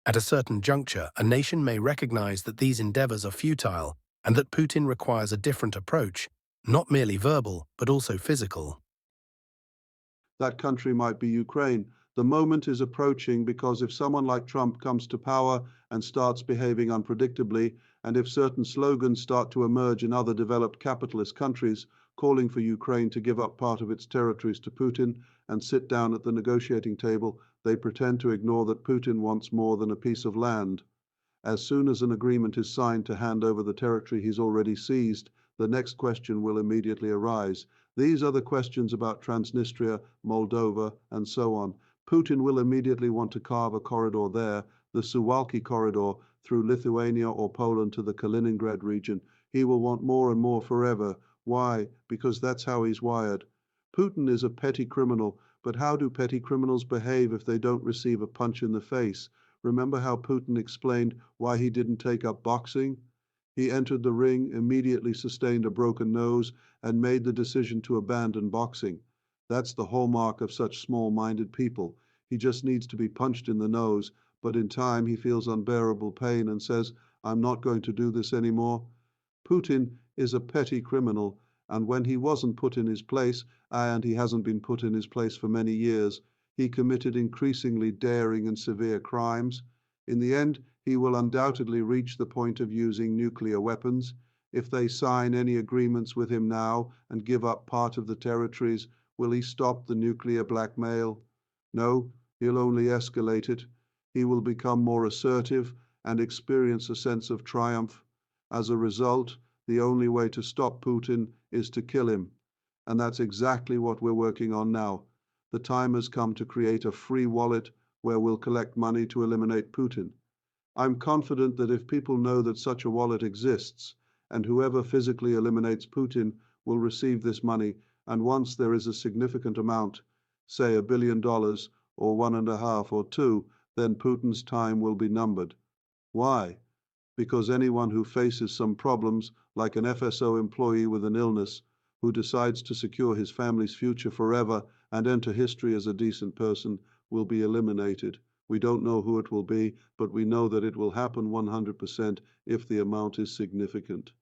At a certain juncture, a nation may recognize that these endeavors are futile and that Putin requires a different approach, not merely verbal, but also physical. That country might be Ukraine. The moment is approaching because if someone like Trump comes to power and starts behaving unpredictably, and if certain slogans start to emerge in other developed capitalist countries calling for Ukraine to give up part of its territories to Putin and sit down at the negotiating table, they pretend to ignore that Putin wants more than a piece of land. As soon as an agreement is signed to hand over the territory he's already seized, the next question will immediately arise. These are the questions about Transnistria, Moldova, and so on. Putin will immediately want to carve a corridor there, the Suwalki Corridor, through Lithuania or Poland to the Kaliningrad region. He will want more and more forever. Why? Because that's how he's wired. Putin is a petty criminal, but how do petty criminals behave if they don't receive a punch in the face? Remember how Putin explained why he didn't take up boxing? He entered the ring, immediately sustained a broken nose, and made the decision to abandon boxing. That's the hallmark of such small-minded people. He just needs to be punched in the nose, but in time he feels unbearable pain and says, "I'm not going to do this anymore." Putin is a petty criminal, and when he wasn't put in his place, and he hasn't been put in his place for many years, he committed increasingly daring and severe crimes. In the end, he will undoubtedly reach the point of using nuclear weapons. If they sign any agreements with him now and give up part of the territories, will he stop the nuclear blackmail? No, he'll only escalate it. He will become more assertive and experience a sense of triumph. As a result, the only way to stop Putin is to kill him. And that's exactly what we're working on now. The time has come to create a free wallet where we'll collect money to eliminate Putin. I'm confident that if people know that such a wallet exists, and whoever physically eliminates Putin will receive this money, and once there is a significant amount, say $1 billion or 1.5 or 2, then Putin's time will be numbered. Why? Because anyone who faces some problems, like an FSO employee with an illness, who decides to secure his family's future forever and enter history as a decent person, will be eliminated. We don't know who it will be, but we know that it will happen 100% if the amount is significant.